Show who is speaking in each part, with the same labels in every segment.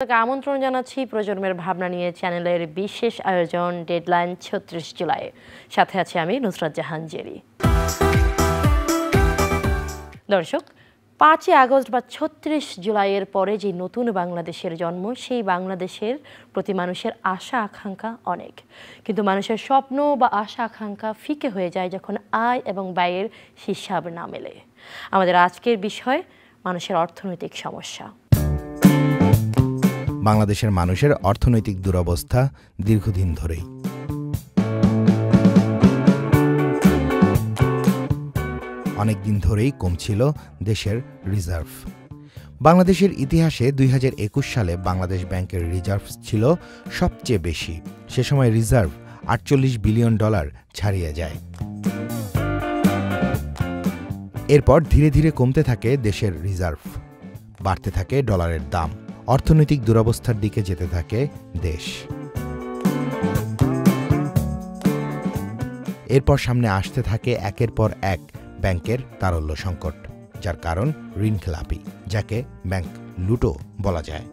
Speaker 1: আমন্ত্রণ জানাচ্ছি প্রজন্মের ভাবনা নিয়ে চ্যানেলের বিশেষ আয়োজন ডেডলাইন ৩৬ জুলাই। সাথে আছি আমি নুসরাত জাহান জেরি। দর্শক, ৫ই আগস্ট বা ৩৬ জুলাইয়ের পরে যে নতুন বাংলাদেশের জন্ম, সেই বাংলাদেশের প্রতি মানুষের আশা আকাঙ্ক্ষা অনেক, কিন্তু মানুষের স্বপ্ন বা আশা আকাঙ্ক্ষা ফিকে হয়ে যায় যখন আয় এবং ব্যয়ের হিসাব না মেলে। আমাদের আজকের বিষয় মানুষের অর্থনৈতিক সমস্যা।
Speaker 2: বাংলাদেশের মানুষের অর্থনৈতিক দুরবস্থা দীর্ঘদিন ধরেই। অনেকদিন ধরেই কমছিল দেশের রিজার্ভ। বাংলাদেশের ইতিহাসে ২০২১ সালে বাংলাদেশ ব্যাংকের রিজার্ভ ছিল সবচেয়ে বেশি। সে সময় রিজার্ভ $৪৮ বিলিয়ন ছাড়িয়ে যায়। এরপর ধীরে ধীরে কমতে থাকে দেশের রিজার্ভ, বাড়তে থাকে ডলারের দাম, অর্থনৈতিক দুরবস্থার দিকে যেতে থাকে দেশ। এরপর সামনে আসতে থাকে একের পর এক ব্যাংকের তারল্য সংকট, যার কারণ ঋণখেলাপি, যাকে ব্যাংক লুটও বলা যায়।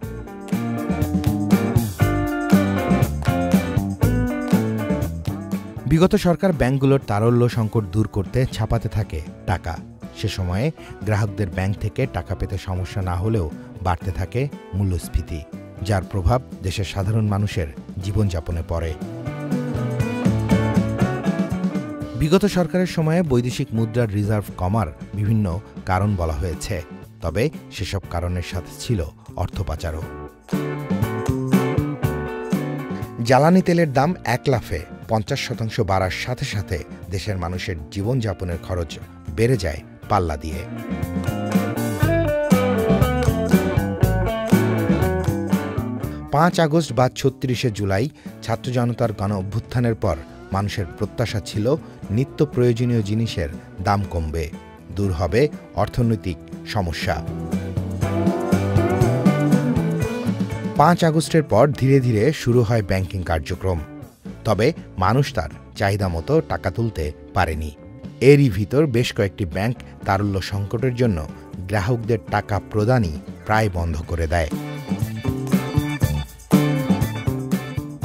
Speaker 2: বিগত সরকার ব্যাংকগুলোর তারল্য সংকট দূর করতে ছাপাতে থাকে টাকা। সে সময়ে গ্রাহকদের ব্যাংক থেকে টাকা পেতে সমস্যা না হলেও বাড়তে থাকে মূল্যস্ফীতি, যার প্রভাব দেশের সাধারণ মানুষের জীবনযাপনে পড়ে। বিগত সরকারের সময়ে বৈদেশিক মুদ্রার রিজার্ভ কমার বিভিন্ন কারণ বলা হয়েছে, তবে সেসব কারণের সাথে ছিল অর্থ পাচারও। জ্বালানি তেলের দাম এক লাফে ৫০% বাড়ার সাথে সাথে দেশের মানুষের জীবনযাপনের খরচ বেড়ে যায় পাল্লা দিয়ে। ৫ আগস্ট বা ৩৬শে জুলাই ছাত্র জনতার গণ অভ্যুত্থানের পর মানুষের প্রত্যাশা ছিল নিত্য প্রয়োজনীয় জিনিসের দাম কমবে, দূর হবে অর্থনৈতিক সমস্যা। ৫ আগস্টের পর ধীরে ধীরে শুরু হয় ব্যাংকিং কার্যক্রম, তবে মানুষ তার চাহিদা মতো টাকা তুলতে পারেনি। এরই ভিতর বেশ কয়েকটি ব্যাংক তারল্য সংকটের জন্য গ্রাহকদের টাকা প্রদানই প্রায় বন্ধ করে দেয়।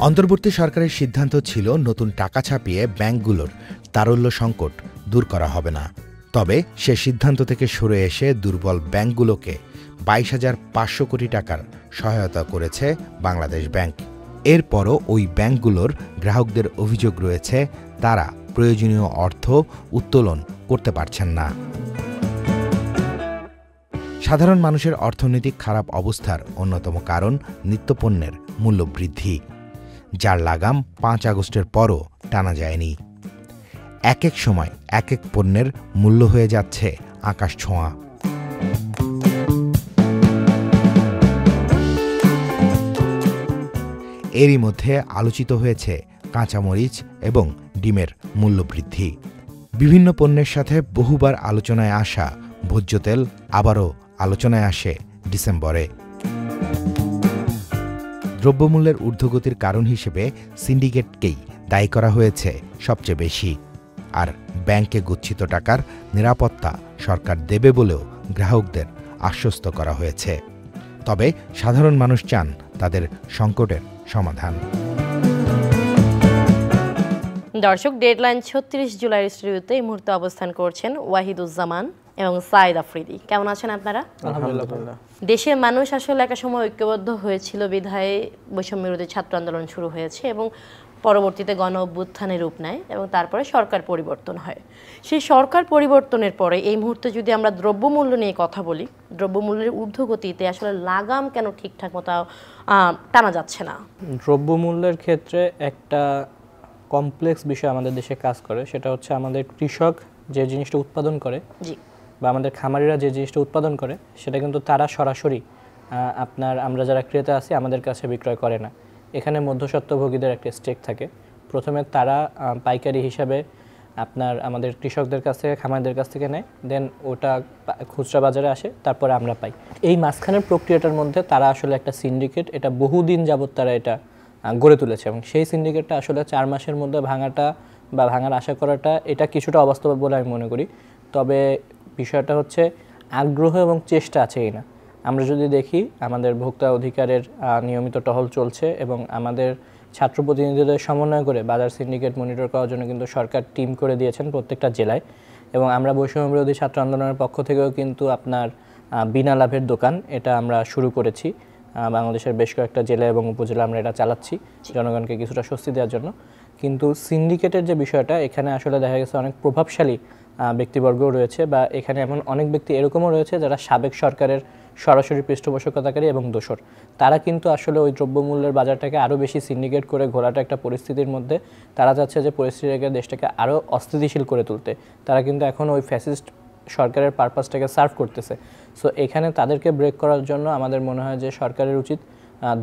Speaker 2: অন্তর্বর্তী সরকারের সিদ্ধান্ত ছিল নতুন টাকা ছাপিয়ে ব্যাংকগুলোর তারল্য সংকট দূর করা হবে না। তবে সে সিদ্ধান্ত থেকে সরে এসে দুর্বল ব্যাংকগুলোকে ২২,৫০০ কোটি টাকার সহায়তা করেছে বাংলাদেশ ব্যাংক। এরপরও ওই ব্যাংকগুলোর গ্রাহকদের অভিযোগ রয়েছে, তারা প্রয়োজনীয় অর্থ উত্তোলন করতে পারছেন না। সাধারণ মানুষের অর্থনৈতিক খারাপ অবস্থার অন্যতম কারণ নিত্যপণ্যের মূল্যবৃদ্ধি, যার লাগাম ৫ আগস্টের পরও টানা যায়নি। এক এক সময় এক এক পণ্যের মূল্য হয়ে যাচ্ছে আকাশ ছোঁয়া। এরই মধ্যে আলোচিত হয়েছে কাঁচামরিচ এবং ডিমের মূল্যবৃদ্ধি। বিভিন্ন পণ্যের সাথে বহুবার আলোচনায় আসা ভোজ্য তেল আবারও আলোচনায় আসে ডিসেম্বরে। দ্রব্যমূল্যের ঊর্ধ্বগতির কারণ হিসেবে সিন্ডিকেটকেই দায়ী করা হয়েছে সবচেয়ে বেশি। আর ব্যাংকে গচ্ছিত টাকার নিরাপত্তা সরকার দেবে বলেও গ্রাহকদের আশ্বস্ত করা হয়েছে। তবে সাধারণ মানুষ চান তাদের সংকটের সমাধান।
Speaker 1: দর্শক, ডেডলাইন ৩৬ জুলাই স্টুডিওতে এই মুহূর্তে অবস্থান করছেন ওয়াহিদুজ্জামান এবং সাইদ আফ্রিদি। কেমন আছেন আপনারা?
Speaker 3: আলহামদুলিল্লাহ।
Speaker 1: দেশের মানুষ আসলে একটা সময় ঐক্যবদ্ধ হয়েছিল বিধায় বৈষম্য বিরোধী ছাত্র আন্দোলন শুরু হয়েছে এবং পরবর্তীতে গণ অভ্যুত্থানের রূপ নেয় এবং তারপরে সরকার পরিবর্তন হয়। সেই সরকার পরিবর্তনের পরে এই মুহূর্তে যদি আমরা দ্রব্যমূল্য নিয়ে কথা বলি, দ্রব্যমূল্যের ঊর্ধ্বগতিতে আসলে লাগাম কেন ঠিকঠাক মতো টানা যাচ্ছে না?
Speaker 3: দ্রব্যমূল্যের ক্ষেত্রে একটা কমপ্লেক্স বিষয় আমাদের দেশে কাজ করে, সেটা হচ্ছে আমাদের কৃষক যে জিনিসটা উৎপাদন করে বা আমাদের খামারিরা যে জিনিসটা উৎপাদন করে সেটা কিন্তু তারা সরাসরি আমরা যারা ক্রেতা আছি আমাদের কাছে বিক্রয় করে না। এখানে মধ্যস্বত্বভোগীদের একটা স্টেক থাকে। প্রথমে তারা পাইকারি হিসাবে আমাদের কৃষকদের কাছ থেকে, খামারিদের কাছ থেকে নেয়, দেন ওটা খুচরা বাজারে আসে, তারপরে আমরা পাই। এই মাঝখানের প্রক্রিয়াটার মধ্যে তারা আসলে একটা সিন্ডিকেট, এটা বহুদিন যাবৎ তারা এটা গড়ে তুলেছে এবং সেই সিন্ডিকেটটা আসলে ৪ মাসের মধ্যে ভাঙাটা বা ভাঙার আশা করাটা এটা কিছুটা অবাস্তব বলে আমি মনে করি। তবে বিষয়টা হচ্ছে আগ্রহ এবং চেষ্টা আছে কিনা। আমরা যদি দেখি আমাদের ভোক্তা অধিকারের নিয়মিত টহল চলছে এবং আমাদের ছাত্র প্রতিনিধিদের সমন্বয় করে বাজার সিন্ডিকেট মনিটর করার জন্য কিন্তু সরকার টিম করে দিয়েছেন প্রত্যেকটা জেলায়। এবং আমরা বৈষম্য বিরোধী ছাত্র আন্দোলনের পক্ষ থেকেও কিন্তু আপনার বিনা লাভের দোকান এটা আমরা শুরু করেছি। বাংলাদেশের বেশ কয়েকটা জেলা এবং উপজেলা আমরা এটা চালাচ্ছি জনগণকে কিছুটা স্বস্তি দেওয়ার জন্য। কিন্তু সিন্ডিকেটের যে বিষয়টা, এখানে আসলে দেখা গেছে অনেক প্রভাবশালী ব্যক্তিবর্গও রয়েছে, বা এখানে এমন অনেক ব্যক্তি এরকমও রয়েছে যারা সাবেক সরকারের সরাসরি পৃষ্ঠপোষকতাকারী এবং দোসর। তারা কিন্তু আসলে ওই দ্রব্যমূল্যের বাজারটাকে আরও বেশি সিন্ডিকেট করে ঘোরাটা একটা পরিস্থিতির মধ্যে তারা চাচ্ছে যে পরিস্থিতিটাকে, দেশটাকে আরও অস্থিতিশীল করে তুলতে। তারা কিন্তু এখন ওই ফ্যাসিস্ট সরকারের পারপাসটাকে সার্ভ করতেছে। সো এখানে তাদেরকে ব্রেক করার জন্য আমাদের মনে হয় যে সরকারের উচিত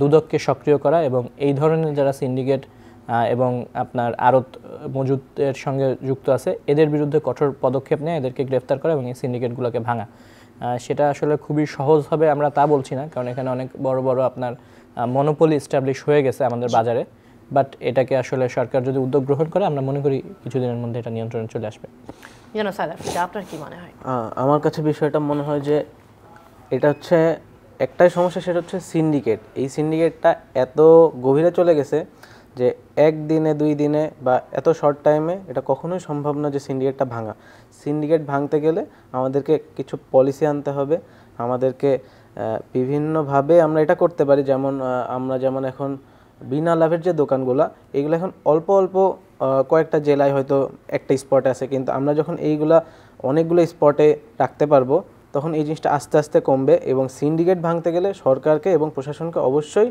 Speaker 3: দুদককে সক্রিয় করা এবং এই ধরনের যারা সিন্ডিকেট এবং আপনার আড়ত মজুদের সঙ্গে যুক্ত আছে এদের বিরুদ্ধে কঠোর পদক্ষেপ নেয়, এদেরকে গ্রেফতার করা এবং এই সিন্ডিকেটগুলোকে ভাঙা। সেটা আসলে খুবই সহজ হবে আমরা তা বলছি না, কারণ এখানে অনেক বড় বড় আপনার মনোপলি এস্টাবলিশ হয়ে গেছে আমাদের বাজারে। বাট এটাকে আসলে সরকার যদি উদ্যোগ গ্রহণ করে, আমরা মনে করি কিছুদিনের মধ্যে এটা নিয়ন্ত্রণে চলে আসবে।
Speaker 1: আপনার কি মনে হয়?
Speaker 4: আমার কাছে বিষয়টা মনে হয় যে এটা হচ্ছে একটাই সমস্যা, সেটা হচ্ছে সিন্ডিকেট। এই সিন্ডিকেটটা এত গভীরে চলে গেছে যে একদিনে 2 দিনে বা এত শর্ট টাইমে এটা কখনোই সম্ভব না যে সিন্ডিকেটটা ভাঙা। সিন্ডিকেট ভাঙতে গেলে আমাদেরকে কিছু পলিসি আনতে হবে, আমাদেরকে বিভিন্নভাবে আমরা এটা করতে পারি। যেমন আমরা যেমন এখন বিনা লাভের যে দোকানগুলো, এগুলো এখন অল্প অল্প কয়েকটা জেলায় হয়তো একটা স্পটে আছে, কিন্তু আমরা যখন এইগুলা অনেকগুলো স্পটে রাখতে পারবো তখন এই জিনিসটা আস্তে আস্তে কমবে। এবং সিন্ডিকেট ভাঙতে গেলে সরকারকে এবং প্রশাসনকে অবশ্যই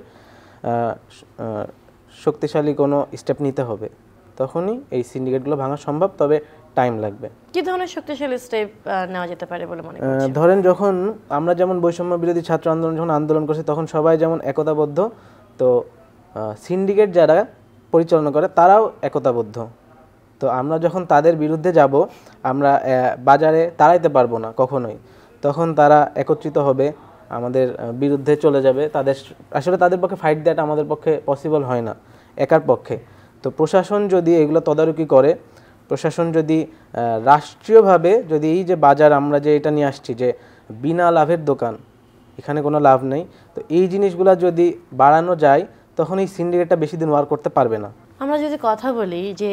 Speaker 4: শক্তিশালী কোনো স্টেপ নিতে হবে, তখনই এই সিন্ডিকেটগুলো ভাঙা সম্ভব, তবে টাইম লাগবে।
Speaker 1: কি ধরনের শক্তিশালী স্টেপ নেওয়া যেতে পারে বলে মনে করছেন?
Speaker 4: ধরেন যখন আমরা যেমন বৈষম্য বিরোধী ছাত্র আন্দোলন যখন আন্দোলন করছি তখন সবাই যেমন একতাবদ্ধ, তো সিন্ডিকেট যারা পরিচালনা করে তারাও একতাবদ্ধ। তো আমরা যখন তাদের বিরুদ্ধে যাব, আমরা বাজারে দাঁড়াইতে পারবো না কখনোই, তখন তারা একত্রিত হবে, আমাদের বিরুদ্ধে চলে যাবে। আসলে তাদের পক্ষে ফাইট দেওয়াটা আমাদের পক্ষে পসিবল হয় না একার পক্ষে। তো প্রশাসন যদি এগুলো তদারকি করে, প্রশাসন যদি রাষ্ট্রীয়ভাবে যদি এই যে বাজার আমরা যে এটা নিয়ে আসছি যে বিনা লাভের দোকান, এখানে কোনো লাভ নেই, তো এই জিনিসগুলো যদি বাড়ানো যায় তখন এই সিন্ডিকেটটা বেশি দিন ওয়ার্ক করতে পারবে না।
Speaker 1: আমরা যদি কথা বলি যে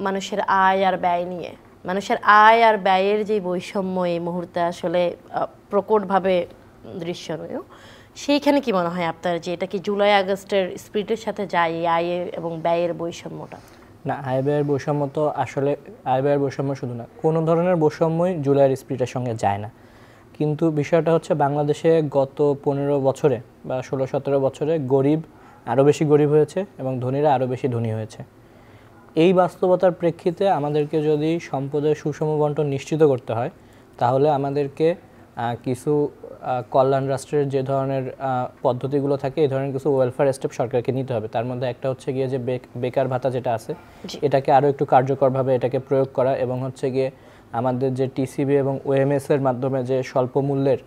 Speaker 1: মানুষের আয় আর ব্যয় নিয়ে, মানুষের আয় আর ব্যয়ের যে বৈষম্য এই মুহূর্তে আসলে প্রকটভাবে দৃশ্যনীয়, সেইখানে কি মনে হয় আপনার যে এটা কি জুলাই আগস্টের স্পিরিটের সাথে যায় এই আয়ের এবং ব্যয়ের বৈষম্যটা?
Speaker 3: না, আয় ব্যয়ের বৈষম্য তো আসলে আয় ব্যয়ের বৈষম্য শুধু না, কোনো ধরনের বৈষম্যই জুলাইয়ের স্পিরিটের সঙ্গে যায় না। কিন্তু বিষয়টা হচ্ছে বাংলাদেশে গত 15 বছরে বা 16-17 বছরে গরিব আরও বেশি গরিব হয়েছে এবং ধনীরা আরও বেশি ধনী হয়েছে। এই বাস্তবতার প্রেক্ষিতে আমাদেরকে যদি সম্পদের সুষম বণ্টন নিশ্চিত করতে হয়, তাহলে আমাদেরকে কিছু কল্যাণ রাষ্ট্রের যে ধরনের পদ্ধতিগুলো থাকে এই ধরনের কিছু ওয়েলফেয়ার স্টেপ সরকারকে নিতে হবে। তার মধ্যে একটা হচ্ছে গিয়ে যে বেকার ভাতা যেটা আছে এটাকে আরও একটু কার্যকরভাবে এটাকে প্রয়োগ করা, এবং হচ্ছে গিয়ে আমাদের যে টিসিবি এবং ওএমএস এর মাধ্যমে যে স্বল্প মূল্যের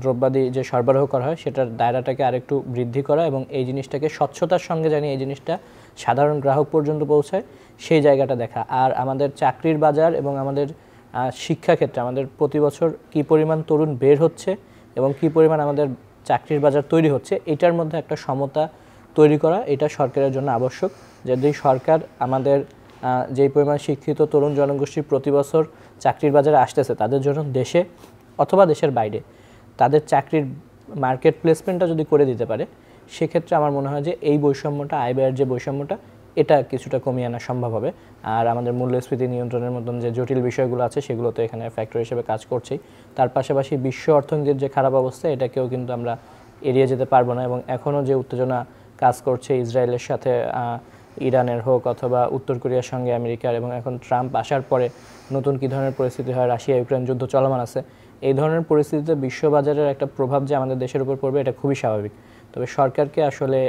Speaker 3: দ্রব্যাদি যে সরবরাহ করা হয় সেটার দায়রাটাকে আরেকটু বৃদ্ধি করা, এবং এই জিনিসটাকে স্বচ্ছতার সঙ্গে জানি এই জিনিসটা সাধারণ গ্রাহক পর্যন্ত পৌঁছায় সেই জায়গাটা দেখা। আর আমাদের চাকরির বাজার এবং আমাদের শিক্ষাক্ষেত্রে আমাদের প্রতি বছর কী পরিমাণ তরুণ বের হচ্ছে এবং কী পরিমাণ আমাদের চাকরির বাজার তৈরি হচ্ছে, এটার মধ্যে একটা সমতা তৈরি করা এটা সরকারের জন্য আবশ্যক। যদি সরকার আমাদের যেই পরিমাণ শিক্ষিত তরুণ জনগোষ্ঠী প্রতি বছর চাকরির বাজারে আসতেছে তাদের জন্য দেশে অথবা দেশের বাইরে তাদের চাকরির মার্কেট প্লেসমেন্টটা যদি করে দিতে পারে, সেক্ষেত্রে আমার মনে হয় যে এই বৈষম্যটা, আয় ব্যয়ের যে বৈষম্যটা, এটা কিছুটা কমিয়ে আনা সম্ভব হবে। আর আমাদের মূল্যস্ফীতি নিয়ন্ত্রণের মতন যে জটিল বিষয়গুলো আছে সেগুলো তো এখানে ফ্যাক্টর হিসেবে কাজ করছেই। তার পাশাপাশি বিশ্ব অর্থনীতির যে খারাপ অবস্থা এটাকেও কিন্তু আমরা এড়িয়ে যেতে পারবো না, এবং এখনও যে উত্তেজনা কাজ করছে ইসরায়েলের সাথে ইরানের হোক অথবা উত্তর কোরিয়ার সঙ্গে আমেরিকার, এবং এখন ট্রাম্প আসার পরে নতুন কী ধরনের পরিস্থিতি হয়, রাশিয়া ইউক্রেন যুদ্ধ চলমান আছে, এই ধরনের পরিস্থিতিতে বিশ্ববাজারের একটা প্রভাব যে আমাদের দেশের উপর পড়বে এটা খুবই স্বাভাবিক। তবে সরকারকে আসলে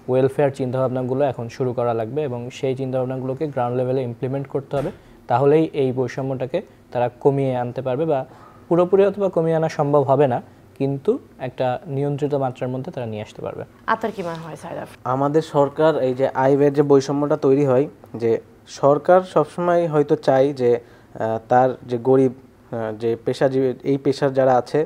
Speaker 3: ওয়েলফেয়ার চিন্তাভাবনাগুলো এখন শুরু করা লাগবে এবং সেই চিন্তাভাবনাগুলোকে গ্রাউন্ড লেভেলে ইমপ্লিমেন্ট করতে হবে, তাহলেই এই বৈষম্যটাকে তারা কমিয়ে আনতে পারবে, বা পুরোপুরি অথবা কমিয়ে আনা সম্ভব হবে না কিন্তু একটা নিয়ন্ত্রিত মাত্রার মধ্যে তারা নিয়ে আসতে পারবে।
Speaker 1: আপনার কি মনে হয় সাইদাফ?
Speaker 4: আমাদের সরকার এই যে আয় ব্যয়ের যে বৈষম্যটা তৈরি হয়, যে সরকার সবসময় হয়তো চাই যে তার যে গরিব যে পেশাজীবী এই পেশার যারা আছে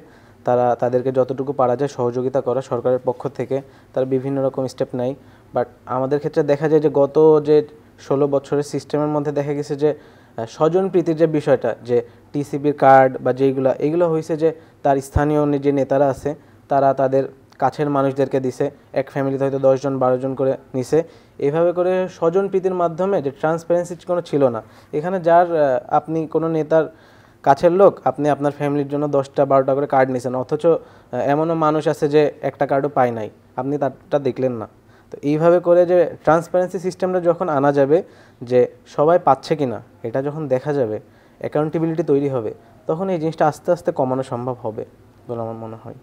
Speaker 4: তাদেরকে যতটুকু পারা যায় সহযোগিতা করা সরকারের পক্ষ থেকে, তারা বিভিন্ন রকম স্টেপ নেয়। বাট আমাদের ক্ষেত্রে দেখা যায় যে গত যে 16 বছরের সিস্টেমের মধ্যে দেখা গেছে যে স্বজন প্রীতির যে বিষয়টা, যে টিসিবির কার্ড বা এগুলো হয়েছে যে তার স্থানীয় যে নেতারা আছে তারা তাদের কাছের মানুষদেরকে দিছে, এক ফ্যামিলিতে হয়তো 10 জন 12 জন করে নিছে। এইভাবে করে স্বজন প্রীতির মাধ্যমে যে ট্রান্সপারেন্সি কোনো ছিল না। এখানে যার আপনি কোনো নেতার কাছের লোক, আপনি আপনার ফ্যামিলির জন্য 10টা 12টা করে কার্ড নিছেন, অথচ এমনও মানুষ আছে যে একটা কার্ডও পায় নাই, আপনি তারটা দেখলেন না। তো এইভাবে করে যে ট্রান্সপারেন্সি সিস্টেমটা যখন আনা যাবে, যে সবাই পাচ্ছে কিনা এটা যখন দেখা যাবে, অ্যাকাউন্টেবিলিটি তৈরি হবে, তখন এই জিনিসটা আস্তে আস্তে কমানো সম্ভব হবে বলে আমার মনে হয়।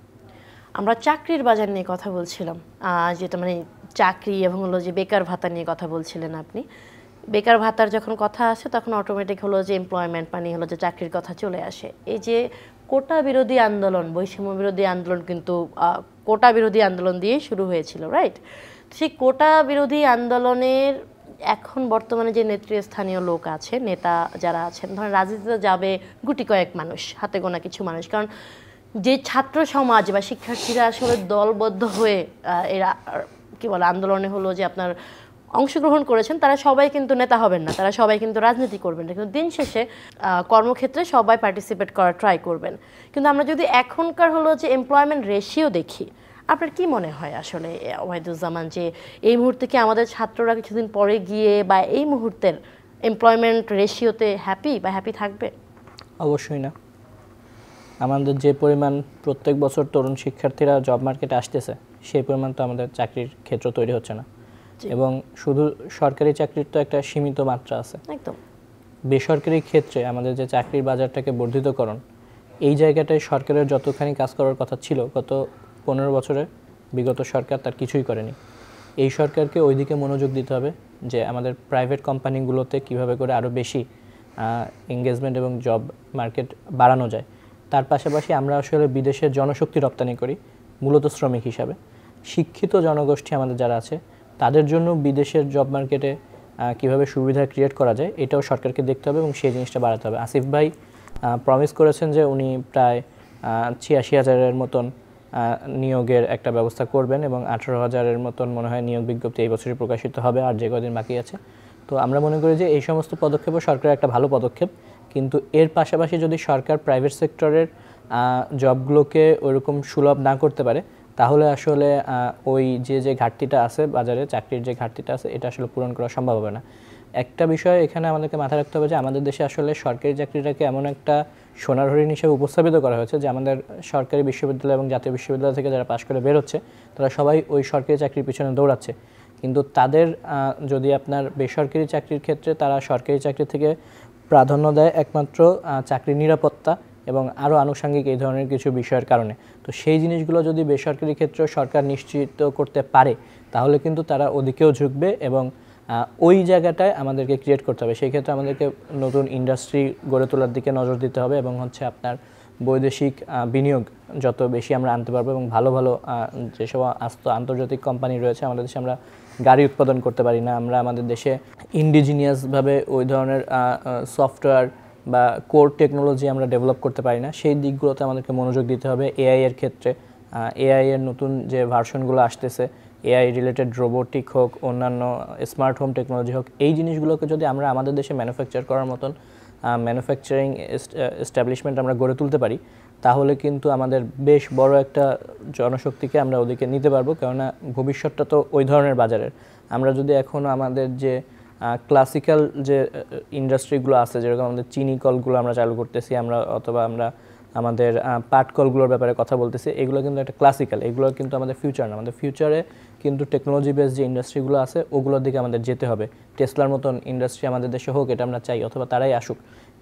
Speaker 1: আমরা চাকরির বাজার নিয়ে কথা বলছিলাম, যেটা মানে চাকরি এবং হলো যে বেকার ভাতা নিয়ে কথা বলছিলেন আপনি। বেকার ভাতার যখন কথা আসে তখন অটোমেটিক হলো যে এমপ্লয়মেন্ট মানে হলো যে চাকরির কথা চলে আসে। এই যে কোটা বিরোধী আন্দোলন, বৈষম্য বিরোধী আন্দোলন কিন্তু কোটা বিরোধী আন্দোলন দিয়ে শুরু হয়েছিল, রাইট? সেই কোটা বিরোধী আন্দোলনের এখন বর্তমানে যে নেতৃস্থানীয় লোক আছে, নেতা যারা আছেন, ধরেন রাজনীতিতে যাবে গুটি কয়েক মানুষ, হাতে গোনা কিছু মানুষ, কারণ যে ছাত্র সমাজ বা শিক্ষার্থীরা আসলে দলবদ্ধ হয়ে এরা কি বলে আন্দোলনে হলো যে আপনার অংশগ্রহণ করেছেন, তারা সবাই কিন্তু নেতা হবেন না, তারা সবাই কিন্তু রাজনীতি করবেন না, কিন্তু দিন শেষে কর্মক্ষেত্রে সবাই পার্টিসিপেট করার ট্রাই করবেন। কিন্তু আমরা যদি এখনকার হলো যে এমপ্লয়মেন্ট রেশিও দেখি, আপনার কি মনে হয় আসলে ওয়াহিদুজ্জামান, যে এই মুহূর্তে কি আমাদের ছাত্ররা কিছুদিন পরে গিয়ে বা এই মুহূর্তের এমপ্লয়মেন্ট রেশিওতে হ্যাপি বা হ্যাপি থাকবে?
Speaker 3: অবশ্যই না। আমাদের যে পরিমাণ প্রত্যেক বছর তরুণ শিক্ষার্থীরা জব মার্কেটে আসতেছে, সেই পরিমাণ তো আমাদের চাকরির ক্ষেত্র তৈরি হচ্ছে না। এবং শুধু সরকারি চাকরির তো একটা সীমিত মাত্রা আছে,
Speaker 1: একদম।
Speaker 3: বেসরকারি ক্ষেত্রে আমাদের যে চাকরির বাজারটাকে বর্ধিতকরণ, এই জায়গাটায় সরকারের যতখানি কাজ করার কথা ছিল গত 15 বছরে বিগত সরকার তার কিছুই করেনি। এই সরকারকে ওইদিকে মনোযোগ দিতে হবে যে আমাদের প্রাইভেট কোম্পানিগুলোতে কিভাবে করে আরও বেশি এঙ্গেজমেন্ট এবং জব মার্কেট বাড়ানো যায়। তার পাশাপাশি আমরা আসলে বিদেশের জনশক্তি রপ্তানি করি মূলত শ্রমিক হিসাবে। শিক্ষিত জনগোষ্ঠী আমাদের যারা আছে তাদের জন্য বিদেশের জব মার্কেটে কীভাবে সুবিধা ক্রিয়েট করা যায় এটাও সরকারকে দেখতে হবে এবং সেই জিনিসটা বাড়াতে হবে। আসিফ ভাই প্রমিস করেছেন যে উনি প্রায় 86,000-এর মতন নিয়োগের একটা ব্যবস্থা করবেন এবং 18,000-এর মতন মনে হয় নিয়োগ বিজ্ঞপ্তি এই বছরই প্রকাশিত হবে, আর যে কদিন বাকি আছে। তো আমরা মনে করি যে এই সমস্ত পদক্ষেপও সরকারের একটা ভালো পদক্ষেপ, কিন্তু এর পাশাপাশি যদি সরকার প্রাইভেট সেক্টরের জবগুলোকে ওইরকম সুলভ না করতে পারে, তাহলে আসলে ওই যে ঘাটতিটা আছে বাজারে, চাকরির যে ঘাটতিটা আছে, এটা আসলে পূরণ করা সম্ভব হবে না। একটা বিষয় এখানে আমাদেরকে মাথায় রাখতে হবে যে আমাদের দেশে আসলে সরকারি চাকরিটাকে এমন একটা সোনার হরিণ হিসেবে উপস্থাপিত করা হয়েছে যে আমাদের সরকারি বিশ্ববিদ্যালয় এবং জাতীয় বিশ্ববিদ্যালয় থেকে যারা পাশ করে বেরোচ্ছে তারা সবাই ওই সরকারি চাকরির পিছনে দৌড়াচ্ছে। কিন্তু তাদের যদি আপনার বেসরকারি চাকরির ক্ষেত্রে তারা সরকারি চাকরি থেকে প্রাধান্য দেয় একমাত্র চাকরির নিরাপত্তা এবং আরও আনুষঙ্গিক এই ধরনের কিছু বিষয়ের কারণে। তো সেই জিনিসগুলো যদি বেসরকারি ক্ষেত্রেও সরকার নিশ্চিত করতে পারে তাহলে কিন্তু তারা ওদিকেও ঝুঁকবে এবং ওই জায়গাটায় আমাদেরকে ক্রিয়েট করতে হবে। সেই ক্ষেত্রে আমাদেরকে নতুন ইন্ডাস্ট্রি গড়ে তোলার দিকে নজর দিতে হবে এবং হচ্ছে আপনার বৈদেশিক বিনিয়োগ যত বেশি আমরা আনতে পারবো এবং ভালো ভালো যেসব আন্তর্জাতিক কোম্পানি রয়েছে আমাদের দেশে, আমরা গাড়ি উৎপাদন করতে পারি না, আমরা আমাদের দেশে ইন্ডিজিনিয়াসভাবে ওই ধরনের সফটওয়্যার বা কোর টেকনোলজি আমরা ডেভেলপ করতে পারি না, সেই দিকগুলোতে আমাদেরকে মনোযোগ দিতে হবে। এআই এর ক্ষেত্রে এআই এর নতুন যে ভার্সনগুলো আসতেছে, এআই রিলেটেড রোবোটিক হোক, অন্যান্য স্মার্ট হোম টেকনোলজি হোক, এই জিনিসগুলোকে যদি আমরা আমাদের দেশে ম্যানুফ্যাকচার করার মতন ম্যানুফ্যাকচারিং এস্টাবলিশমেন্ট আমরা গড়ে তুলতে পারি, তাহলে কিন্তু আমাদের বেশ বড় একটা জনশক্তিকে আমরা ওদিকে নিতে পারবো। কেননা ভবিষ্যৎটা তো ওই ধরনের বাজারের। আমরা যদি এখনও আমাদের যে ক্লাসিক্যাল যে ইন্ডাস্ট্রিগুলো আছে, যেরকম আমাদের চিনি কলগুলো আমরা চালু করতেছি, আমরা অথবা আমরা আমাদের পাট কলগুলোর ব্যাপারে কথা বলতেছি, এগুলো কিন্তু একটা ক্লাসিক্যাল, এগুলো কিন্তু আমাদের ফিউচার না। আমাদের ফিউচারে কিন্তু টেকনোলজি বেস যে ইন্ডাস্ট্রিগুলো আছে ওগুলোর দিকে আমাদের যেতে হবে। টেসলার মতন ইন্ডাস্ট্রি আমাদের দেশে হোক, এটা আমরা চাই, অথবা তারাই আসুক,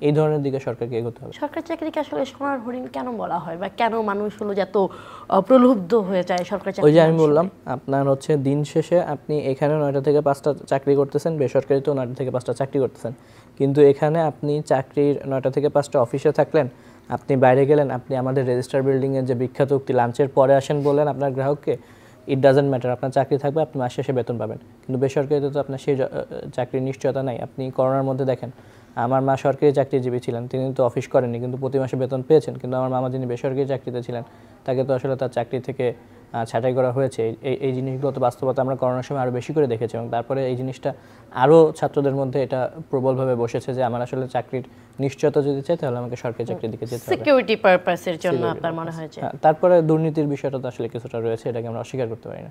Speaker 3: এই ধরনের দিকে সরকারকে এগোতে হবে।
Speaker 1: সরকারি চাকরিকে আসলে সোনার হরিণ কেন বলা হয় বা কেন মানুষ হলো যত প্রলুব্ধ হয়ে যায় সরকারি চাকরি?
Speaker 3: ওই যে আমি বললাম, আপনার হচ্ছে দিন শেষে আপনি এখানে 9টা থেকে 5টা চাকরি করতেছেন, বেসরকারিতেও 9টা থেকে 5টা চাকরি করতেছেন, কিন্তু এখানে আপনি চাকরির 9টা থেকে 5টা অফিসে থাকলেন, আপনি বাইরে গেলেন, আপনি আমাদের রেজিস্টার বিল্ডিংয়ের যে বিখ্যাত উক্তি লাঞ্চের পরে আসেন বললেন আপনার গ্রাহককে, ইট ডাজেন্ট ম্যাটার, আপনার চাকরি থাকবে, আপনি মাস শেষে বেতন পাবেন। কিন্তু বেসরকারিতে তো আপনার সেই চাকরির নিশ্চয়তা নাই। আপনি করোনার মধ্যে দেখেন আমার মা সরকারি চাকরিজীবী ছিলেন, তিনি তো অফিস করেননি কিন্তু প্রতি মাসে বেতন পেয়েছেন, কিন্তু আমার মামা যিনি বেসরকারি চাকরিতে ছিলেন তাকে তো আসলে তার চাকরি থেকে ছাঁটাই করা হয়েছে। এই জিনিসগুলো তো বাস্তবতা আমরা করোনার সময় আরও বেশি করে দেখেছি, এবং তারপরে এই জিনিসটা আরও ছাত্রদের মধ্যে এটা প্রবলভাবে বসেছে যে আমার আসলে চাকরির নিশ্চয়তা যদি চাই তাহলে আমাকে সরকারি চাকরির দিকে যেতে হবে,
Speaker 1: সিকিউরিটি পারপাসের জন্য আপনার মনে হয় যে।
Speaker 3: তারপরে দুর্নীতির বিষয়টা তো আসলে কিছুটা রয়েছে, এটাকে আমরা অস্বীকার করতে পারি না।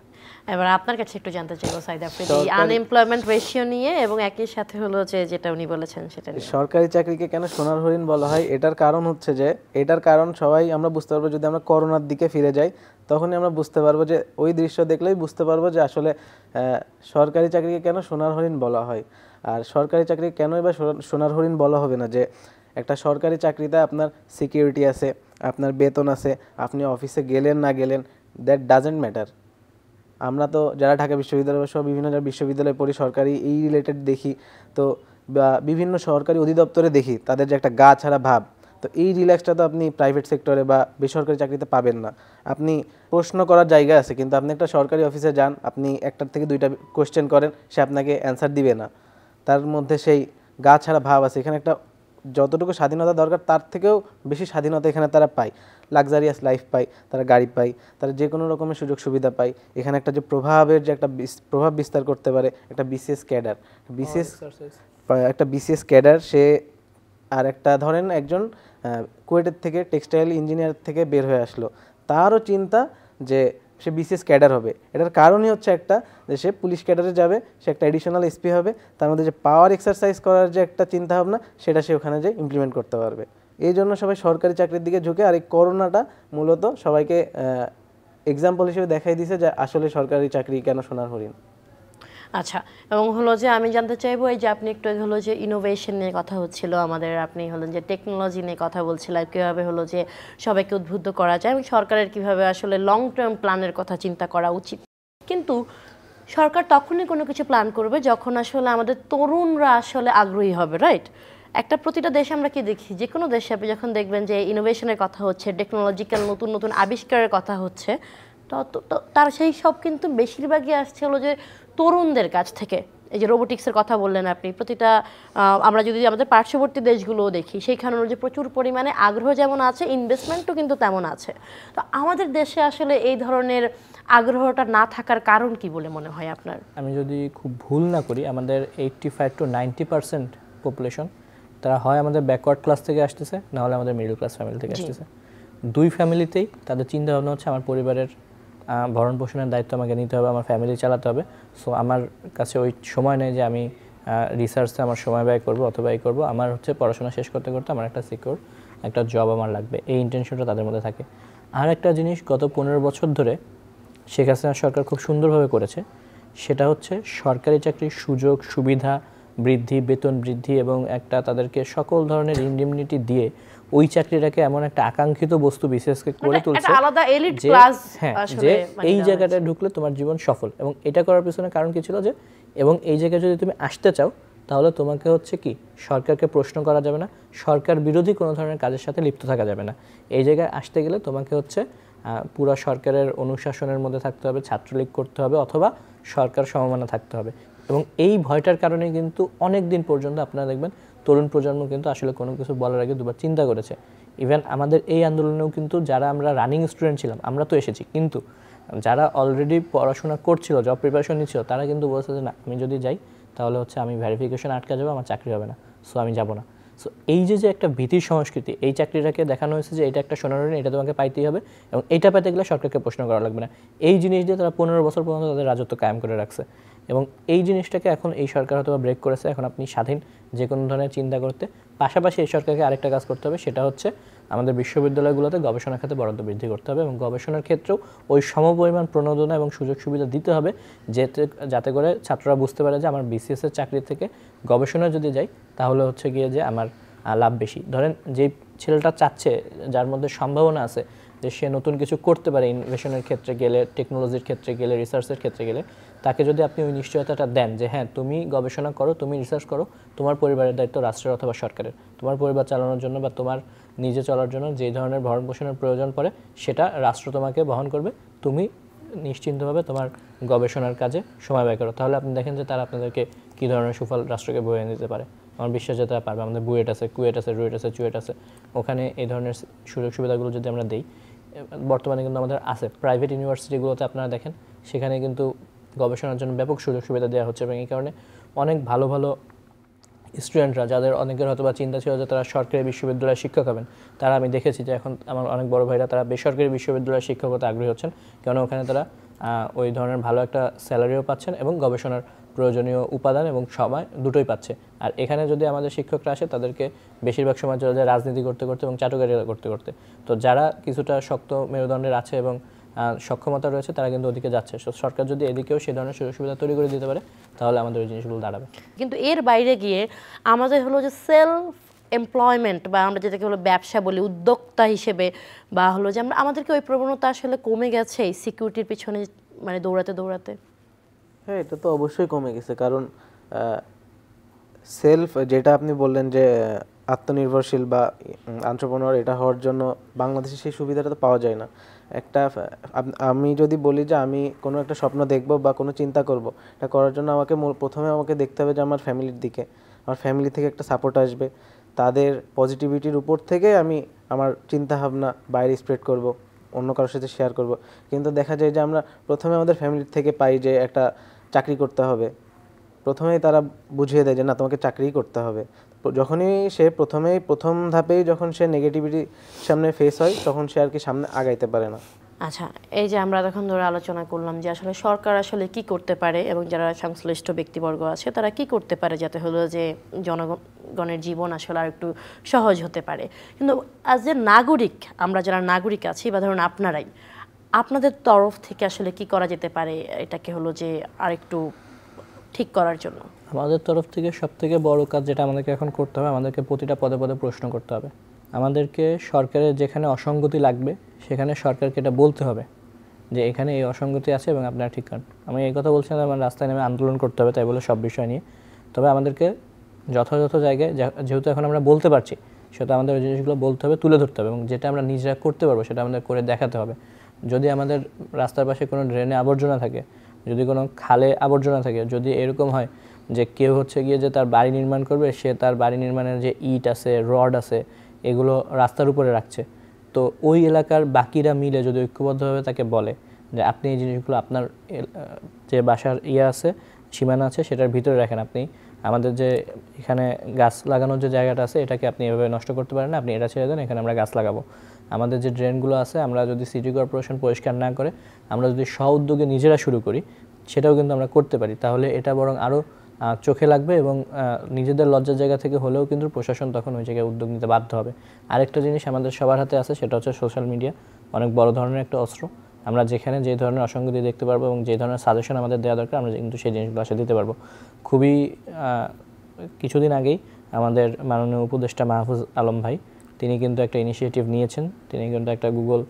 Speaker 1: এবার আপনার কাছে একটু জানতে চাইবো সাইদ আফ্রিদি, আনএমপ্লয়মেন্ট রেশিও নিয়ে এবং একই সাথে হলো যে যেটা উনি বলেছেন সেটা নিয়ে।
Speaker 4: সরকারি চাকরিকে কেন সোনার হরিণ বলা হয়, এটার কারণ হচ্ছে যে এটার কারণ সবাই আমরা বুঝতে পারবো যদি আমরা করোনার দিকে ফিরে যাই, তখনই আমরা বুঝতে পারবো যে ওই দৃশ্য দেখলেই বুঝতে পারবো যে আসলে সরকারি চাকরিকে কেন সোনার হরিণ বলা হয়। আর সরকারি চাকরি কেনই বা সোনার হরিণ বলা হবে না, যে একটা সরকারি চাকরিতে আপনার সিকিউরিটি আছে, আপনার বেতন আছে, আপনি অফিসে গেলেন না গেলেন, দ্যাট ডাজেন্ট ম্যাটার। আমরা তো যারা ঢাকা বিশ্ববিদ্যালয় সহ বিভিন্ন যারা বিশ্ববিদ্যালয়ে পড়ি, সরকারি এই রিলেটেড দেখি, তো বা বিভিন্ন সরকারি অধিদপ্তরে দেখি তাদের যে একটা গা ছাড়া ভাব, তো এই রিল্যাক্সটা তো আপনি প্রাইভেট সেক্টরে বা বেসরকারি চাকরিতে পাবেন না। আপনি প্রশ্ন করার জায়গা আছে, কিন্তু আপনি একটা সরকারি অফিসে যান, আপনি একটার থেকে দুইটা কোয়েশ্চেন করেন, সে আপনাকে অ্যান্সার দিবে না, তার মধ্যে সেই গা ছাড়া ভাব আছে। এখানে একটা যতটুকু স্বাধীনতা দরকার তার থেকেও বেশি স্বাধীনতা এখানে তারা পায়, লাক্সারিয়াস লাইফ পায়, তারা গাড়ি পায়, তারা যে কোনো রকমের সুযোগ সুবিধা পায়। এখানে একটা যে প্রভাবের যে একটা প্রভাব বিস্তার করতে পারে একটা বিসিএস ক্যাডার, সে আর একটা ধরেন একজন কুয়েটের থেকে টেক্সটাইল ইঞ্জিনিয়ার থেকে বের হয়ে আসলো, তারও চিন্তা যে সে বিসিএস ক্যাডার হবে। এটার কারণই হচ্ছে একটা যে সে পুলিশ ক্যাডারে যাবে, সে একটা এডিশনাল এসপি হবে, তার মধ্যে যে পাওয়ার এক্সারসাইজ করার যে একটা চিন্তা ভাবনা সেটা সে ওখানে যে ইমপ্লিমেন্ট করতে পারবে। এই জন্য সবাই সরকারি চাকরির দিকে ঝুঁকে। আর এই করোনাটা মূলত সবাইকে এক্সাম্পল হিসেবে দেখাই দিয়েছে যে আসলে সরকারি চাকরি কেন সোনার হরিণ।
Speaker 1: আচ্ছা, এবং হলো যে আমি জানতে চাইবো এই যে আপনি একটু হলো যে ইনোভেশন নিয়ে কথা হচ্ছিল আমাদের, আপনি হলেন যে টেকনোলজি নিয়ে কথা বলছিলেন, কীভাবে হলো যে সবাইকে উদ্বুদ্ধ করা যায় এবং সরকারের কীভাবে আসলে লং টার্ম প্ল্যানের কথা চিন্তা করা উচিত। কিন্তু সরকার তখনই কোনো কিছু প্ল্যান করবে যখন আসলে আমাদের তরুণরা আসলে আগ্রহী হবে, রাইট? একটা প্রতিটা দেশে আমরা কি দেখি, যে কোনো দেশে আপনি যখন দেখবেন যে ইনোভেশনের কথা হচ্ছে, টেকনোলজিক্যাল নতুন নতুন আবিষ্কারের কথা হচ্ছে, তার সেই সব কিন্তু বেশিরভাগই আসছে হলো যে তরুণদের কাছ থেকে। এই যে রোবোটিক্সের কথা বললেন আপনি, প্রতিটা আমরা যদি আমাদের পার্শ্ববর্তী দেশগুলোও দেখি, সেইখানেও যে প্রচুর পরিমাণে আগ্রহ যেমন আছে, ইনভেস্টমেন্টও কিন্তু তেমন আছে। তো আমাদের দেশে আসলে এই ধরনের আগ্রহটা না থাকার কারণ কি বলে মনে হয় আপনার?
Speaker 3: আমি যদি খুব ভুল না করি, আমাদের 85 to 90% পপুলেশন তারা হয় আমাদের ব্যাকওয়ার্ড ক্লাস থেকে আসতেছে, না হলে আমাদের মিডল ক্লাস ফ্যামিলি থেকে আসতেছে। দুই ফ্যামিলিতেই তাদের চিন্তা ভাবনা হচ্ছে আমার পরিবারের ভরণ পোষণের দায়িত্ব আমাকে নিতে হবে, আমার ফ্যামিলি চালাতে হবে। সো আমার কাছে ওই সময় নেই যে আমি রিসার্চে আমার সময় ব্যয় করবো অথবা এই করবো, আমার হচ্ছে পড়াশোনা শেষ করতে করতে আমার একটা সিকিউর একটা জব আমার লাগবে, এই ইন্টেনশনটা তাদের মধ্যে থাকে। আর একটা জিনিস গত 15 বছর ধরে শেখ হাসিনা সরকার খুব সুন্দরভাবে করেছে, সেটা হচ্ছে সরকারি চাকরির সুযোগ সুবিধা বৃদ্ধি, বেতন বৃদ্ধি এবং একটা তাদেরকে সকল ধরনের ইন্ডেমনিটি দিয়ে ওই চাকরিটাকে এমন একটা আকাঙ্ক্ষিত বস্তু বিশেষকে করে তুলছে যে এই জায়গাটায় ঢুকলে তোমার জীবন সফল। এবং এটা করার পিছনে কারণ কি ছিল যে, এবং এই জায়গায় যদি তুমি আসতে চাও তাহলে তোমাকে হচ্ছে কি সরকারকে প্রশ্ন করা যাবে না, সরকার বিরোধী কোনো ধরনের কাজের সাথে লিপ্ত থাকা যাবে না। এই জায়গায় আসতে গেলে তোমাকে হচ্ছে পুরো সরকারের অনুশাসনের মধ্যে থাকতে হবে, ছাত্রলীগ করতে হবে অথবা সরকার সমমানে থাকতে হবে। এবং এই ভয়টার কারণে কিন্তু অনেক দিন পর্যন্ত আপনারা দেখবেন তরুণ প্রজন্ম কিন্তু আসলে কোনো কিছু বলার আগে দুবার চিন্তা করেছে। ইভেন আমাদের এই আন্দোলনেও কিন্তু যারা আমরা রানিং স্টুডেন্ট ছিলাম আমরা তো এসেছি, কিন্তু যারা অলরেডি পড়াশোনা করছিল, জব প্রিপারেশন নিচ্ছিল, তারা কিন্তু বলছে যে না, আমি যদি যাই তাহলে হচ্ছে আমি ভেরিফিকেশন আটকে যাবো, আমার চাকরি হবে না, সো আমি যাব না। সো এই যে একটা ভীতির সংস্কৃতি, এই চাকরিটাকে দেখানো হয়েছে যে এটা একটা সোনার হরিণ, এটা তোমাকে পাইতেই হবে এবং এটা পেতে গেলে সরকারকে প্রশ্ন করা লাগবে না। এই জিনিস দিয়ে তারা 15 বছর পর্যন্ত তাদের রাজত্ব কায়েম করে রাখছে এবং এই জিনিসটাকে এখন এই সরকার হয়তো ব্রেক করেছে। এখন আপনি স্বাধীন যে কোনো ধরনের চিন্তা করতে। পাশাপাশি এই সরকারকে আরেকটা কাজ করতে হবে, সেটা হচ্ছে আমাদের বিশ্ববিদ্যালয়গুলোতে গবেষণা খাতে বরাদ্দ বৃদ্ধি করতে হবে এবং গবেষণার ক্ষেত্রেও ওই সমপরিমাণ প্রণোদনা এবং সুযোগ সুবিধা দিতে হবে যাতে করে ছাত্ররা বুঝতে পারে যে আমার বিসিএসের চাকরি থেকে গবেষণা যদি যাই তাহলে হচ্ছে গিয়ে যে আমার লাভ বেশি। ধরেন যেই ছেলেটা চাচ্ছে, যার মধ্যে সম্ভাবনা আছে যে সে নতুন কিছু করতে পারে ইনোভেশনের ক্ষেত্রে গেলে, টেকনোলজির ক্ষেত্রে গেলে, রিসার্চের ক্ষেত্রে গেলে, তাকে যদি আপনি ওই নিশ্চয়তাটা দেন যে হ্যাঁ তুমি গবেষণা করো, তুমি রিসার্চ করো, তোমার পরিবারের দায়িত্ব রাষ্ট্রের অথবা সরকারের, তোমার পরিবার চালানোর জন্য বা তোমার নিজে চলার জন্য যে ধরনের ভরণ পোষণের প্রয়োজন পড়ে সেটা রাষ্ট্র তোমাকে বহন করবে, তুমি নিশ্চিন্তভাবে তোমার গবেষণার কাজে সময় ব্যয় করো, তাহলে আপনি দেখেন যে তারা আপনাদেরকে কী ধরনের সুফল রাষ্ট্রকে বয়ে নিতে পারে। আমার বিশ্বাস যে তারা পারবে। আমাদের বুয়েট আছে, কুয়েট আছে, রুয়েট আছে, চুয়েট আছে, ওখানে এই ধরনের সুযোগ সুবিধাগুলো যদি আমরা দিই, বর্তমানে কিন্তু আমাদের আছে প্রাইভেট ইউনিভার্সিটিগুলোতে আপনারা দেখেন সেখানে কিন্তু গবেষণার জন্য ব্যাপক সুযোগ সুবিধা দেওয়া হচ্ছে এবং এই কারণে অনেক ভালো ভালো স্টুডেন্টরা, যাদের অনেকের হয়তো বা চিন্তা ছিল যে তারা সরকারি বিশ্ববিদ্যালয়ের শিক্ষক হবেন, তারা আমি দেখেছি যে এখন আমার অনেক বড় ভাইরা তারা বেসরকারি বিশ্ববিদ্যালয়ের শিক্ষক হতে আগ্রহী হচ্ছেন, কেননা ওখানে তারা ওই ধরনের ভালো একটা স্যালারিও পাচ্ছেন এবং গবেষণার প্রয়োজনীয় উপাদান এবং সময় দুটোই পাচ্ছে। আর এখানে যদি আমাদের শিক্ষকরা আসে তাদেরকে বেশিরভাগ সময় চলে যায় রাজনীতি করতে করতে এবং চাটুকারি করতে করতে। তো যারা কিছুটা শক্ত মেরুদণ্ডের আছে এবং সক্ষমতা রয়েছে তারা কিন্তু ওদিকে যাচ্ছে। সরকার যদি এদিকেও সেই ধরনের সুযোগ সুবিধা তৈরি করে দিতে পারে তাহলে আমাদের ওই জিনিসগুলো দাঁড়াবে।
Speaker 1: কিন্তু এর বাইরে গিয়ে আমাদের হলো যে সেলফ এমপ্লয়মেন্ট বা আমরা যেটাকে হলো ব্যবসা বলি, উদ্যোক্তা হিসেবে বা হলো যে আমাদেরকে ওই প্রবণতা আসলে কমে গেছে এই সিকিউরিটির পিছনে মানে দৌড়াতে দৌড়াতে।
Speaker 4: হ্যাঁ, এটা তো অবশ্যই কমে গেছে, কারণ সেলফ যেটা আপনি বললেন যে আত্মনির্ভরশীল বা এন্টারপ্রেনার, এটা হওয়ার জন্য বাংলাদেশে সেই সুবিধাটা তো পাওয়া যায় না। আমি যদি বলি যে আমি কোনো একটা স্বপ্ন দেখব বা কোনো চিন্তা করব, এটা করার জন্য প্রথমে আমাকে দেখতে হবে যে আমার ফ্যামিলির দিকে, আমার ফ্যামিলি থেকে একটা সাপোর্ট আসবে, তাদের পজিটিভিটির উপর থেকে আমি আমার চিন্তাভাবনা বাইরে স্প্রেড করব, অন্য কারোর সাথে শেয়ার করব। কিন্তু দেখা যায় যে আমরা প্রথমে আমাদের ফ্যামিলির থেকে পাই যে একটা চাকরি করতে হবে, প্রথমেই তারা বুঝিয়ে দেয় যে না তোমাকে চাকরিই করতে হবে। যখনই সে প্রথম ধাপেই যখন সে নেগেটিভিটি সামনে ফেস হয় তখন সে আর কি সামনে আগাইতে পারে না।
Speaker 1: আচ্ছা, এই যে আমরা তখন ধরে আলোচনা করলাম যে আসলে সরকার আসলে কি করতে পারে এবং যারা সংশ্লিষ্ট ব্যক্তিবর্গ আছে তারা কি করতে পারে যাতে হলো যে জনগণের জীবন আসলে আর একটু সহজ হতে পারে। কিন্তু আজ যে নাগরিক, আমরা যারা নাগরিক আছি বা ধরুন আপনাদের তরফ থেকে আসলে কি করা যেতে পারে এটাকে হলো যে আর একটু ঠিক করার জন্য?
Speaker 3: আমাদের তরফ থেকে সবথেকে বড় কাজ যেটা আমাদেরকে এখন করতে হবে, আমাদেরকে প্রতিটা পদে পদে প্রশ্ন করতে হবে। আমাদেরকে সরকারের যেখানে অসঙ্গতি লাগবে সেখানে সরকারকে এটা বলতে হবে যে এখানে এই অসঙ্গতি আছে এবং আপনারা ঠিক করেন। আমি এই কথা বলছি না আমার রাস্তায় নেমে আন্দোলন করতে হবে তাই বলে সব বিষয় নিয়ে, তবে আমাদেরকে যথাযথ জায়গায় যেহেতু এখন আমরা বলতে পারছি সেটা আমাদের ওই জিনিসগুলো বলতে হবে, তুলে ধরতে হবে এবং যেটা আমরা নিজেরা করতে পারবো সেটা আমাদের করে দেখাতে হবে। যদি আমাদের রাস্তার পাশে কোনো ড্রেনে আবর্জনা থাকে, যদি কোনো খালে আবর্জনা থাকে, যদি এরকম হয় যে কেউ হচ্ছে গিয়ে যে তার বাড়ি নির্মাণ করবে, সে তার বাড়ি নির্মাণের যে ইট আছে, রড আছে, এগুলো রাস্তার উপরে রাখছে, তো ওই এলাকার বাকিরা মিলে যদি ঐক্যবদ্ধভাবে তাকে বলে যে আপনি এই জিনিসগুলো আপনার যে বাসার আছে, সীমানা আছে, সেটার ভিতরে রাখেন, আপনি আমাদের যে এখানে গাছ লাগানোর যে জায়গাটা আছে এটাকে আপনি এভাবে নষ্ট করতে পারেন না, আপনি এটা ছেড়ে দেন, এখানে আমরা গাছ লাগাবো। আমাদের যে ড্রেনগুলো আছে আমরা যদি সিটি কর্পোরেশন পরিষ্কার না করে আমরা যদি স্ব-উদ্যোগে নিজেরা শুরু করি সেটাও কিন্তু আমরা করতে পারি, তাহলে এটা বরং আরও চোখে লাগবে এবং নিজেদের লজ্জার জায়গা থেকে হলেও কিন্তু প্রশাসন তখন ওই জায়গায় উদ্যোগ নিতে বাধ্য হবে। আরেকটা জিনিস আমাদের সবার হাতে আছে, সেটা হচ্ছে সোশ্যাল মিডিয়া, অনেক বড় ধরনের একটা অস্ত্র। আমরা যেখানে যে ধরনের অসঙ্গতি দেখতে পারবো এবং যে ধরনের সাজেশন আমাদের দেওয়া দরকার আমরা কিন্তু সেই জিনিসগুলো আসলে দিতে পারবো। খুবই কিছুদিন আগেই আমাদের মাননীয় উপদেষ্টা মাহফুজ আলম ভাই তিনি কিন্তু একটা ইনিশিয়েটিভ নিয়েছেন, তিনি কিন্তু একটা গুগল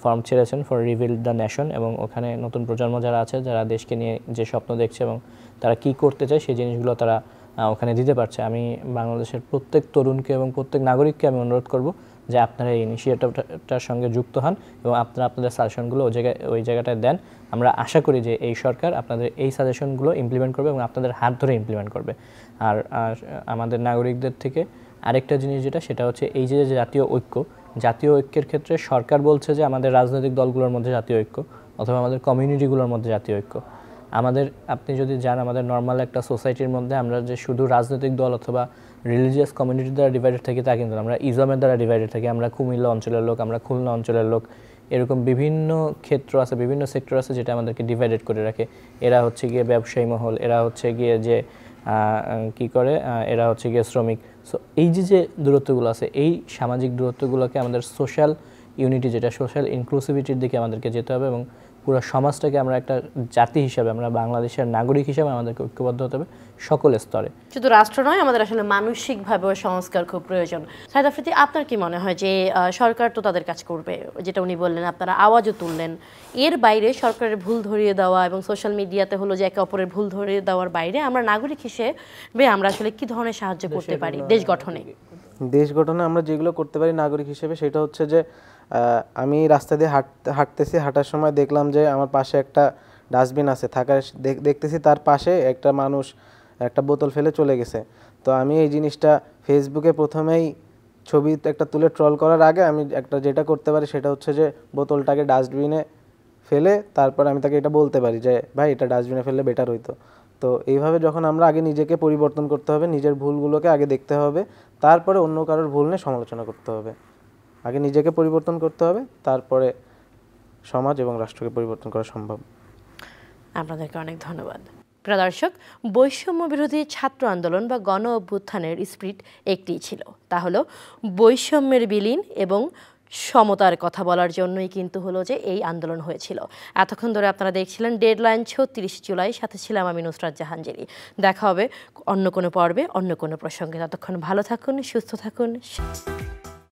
Speaker 3: ফর্ম ছেড়েছেন ফর রিভিল দ্য নেশন, এবং ওখানে নতুন প্রজন্ম যারা আছে, যারা দেশকে নিয়ে যে স্বপ্ন দেখছে এবং তারা কি করতে চায় সেই জিনিসগুলো তারা ওখানে দিতে পারছে। আমি বাংলাদেশের প্রত্যেক তরুণকে এবং প্রত্যেক নাগরিককে আমি অনুরোধ করব যে আপনারা এই ইনিশিয়েটিভটার সঙ্গে যুক্ত হন এবং আপনারা আপনাদের সাজেশনগুলো ওই জায়গাটায় দেন। আমরা আশা করি যে এই সরকার আপনাদের এই সাজেশনগুলো ইমপ্লিমেন্ট করবে এবং আপনাদের হাত ধরে ইমপ্লিমেন্ট করবে। আর আমাদের নাগরিকদের থেকে আরেকটা জিনিস যেটা, সেটা হচ্ছে এই যে জাতীয় ঐক্যের ক্ষেত্রে সরকার বলছে যে আমাদের রাজনৈতিক দলগুলোর মধ্যে জাতীয় ঐক্য অথবা আমাদের কমিউনিটিগুলোর মধ্যে জাতীয় ঐক্য। আপনি যদি যান আমাদের নর্মাল একটা সোসাইটির মধ্যে আমরা যে শুধু রাজনৈতিক দল অথবা রিলিজিয়াস কমিউনিটি দ্বারা ডিভাইডেড থাকি তা কিন্তু আমরা ইজমের দ্বারা ডিভাইডেড থাকি। আমরা কুমিল্লা অঞ্চলের লোক, আমরা খুলনা অঞ্চলের লোক, এরকম বিভিন্ন ক্ষেত্র আছে, বিভিন্ন সেক্টর আছে যেটা আমাদেরকে ডিভাইডেড করে রাখে। এরা হচ্ছে গিয়ে ব্যবসায়ী মহল, এরা হচ্ছে গিয়ে যে কি করে, এরা হচ্ছে গিয়ে শ্রমিক। সো এই যে দূরত্বগুলো আছে, এই সামাজিক দূরত্বগুলোকে আমাদের সোশ্যাল ইউনিটি, যেটা সোশ্যাল ইনক্লুসিভিটির দিকে আমাদেরকে যেতে হবে এবং পুরো সমাজটাকে আমরা একটা জাতি হিসাবে, আমরা বাংলাদেশের নাগরিক হিসাবে আমাদেরকে ঐক্যবদ্ধ হতে হবে সকল স্তরে।
Speaker 1: শুধু রাষ্ট্র নয়, আমাদের আসলে মানসিকভাবেও সংস্কার খুব প্রয়োজন। সাইদ আফ্রিদি, আপনার কি মনে হয় যে সরকার তো তাদের কাজ করবে, যেটা উনি বললেন, আপনারা আওয়াজও তুললেন, এর বাইরে সরকারের ভুল ধরিয়ে দেওয়া এবং সোশ্যাল মিডিয়াতে হলো যে একে অপরের ভুল ধরিয়ে দেওয়ার বাইরে আমরা নাগরিক হিসেবে আমরা আসলে কি ধরনের সাহায্য করতে পারি দেশ গঠনে?
Speaker 4: দেশ গঠনে আমরা যেগুলো করতে পারি নাগরিক হিসেবে, সেটা হচ্ছে যে আমি রাস্তা দিয়ে হাঁটার সময় দেখলাম যে আমার পাশে একটা ডাস্টবিন আছে, দেখতেছি তার পাশে একটা মানুষ একটা বোতল ফেলে চলে গেছে। তো আমি এই জিনিসটা ফেসবুকে প্রথমেই ছবি একটা তুলে ট্রল করার আগে আমি একটা যেটা করতে পারি সেটা হচ্ছে যে বোতলটাকে ডাস্টবিনে ফেলে তারপর আমি তাকে এটা বলতে পারি যে ভাই এটা ডাস্টবিনে ফেললে বেটার হইতো। তো এইভাবে যখন আমরা আগে নিজেকে পরিবর্তন করতে হবে, নিজের ভুলগুলোকে আগে দেখতে হবে, তারপরে অন্য কারোর ভুল নিয়ে সমালোচনা করতে হবে। আগে নিজেকে পরিবর্তন করতে হবে, তারপরে সমাজ এবং রাষ্ট্রকে পরিবর্তন করা সম্ভব।
Speaker 1: আপনাদেরকে অনেক ধন্যবাদ। প্রিয় দর্শক, বৈষম্য বিরোধী ছাত্র আন্দোলন বা গণ অভ্যুত্থানের স্পিরিট একটিই ছিল, তা হলো বৈষম্যের বিলীন এবং সমতার কথা বলার জন্যই কিন্তু হলো যে এই আন্দোলন হয়েছিল। এতক্ষণ ধরে আপনারা দেখছিলেন ডেডলাইন ৩৬ জুলাই, সাথে ছিলাম আমি নুসরাত জাহান জেরি। দেখা হবে অন্য কোনো পর্বে অন্য কোনো প্রসঙ্গে। ততক্ষণ ভালো থাকুন, সুস্থ থাকুন।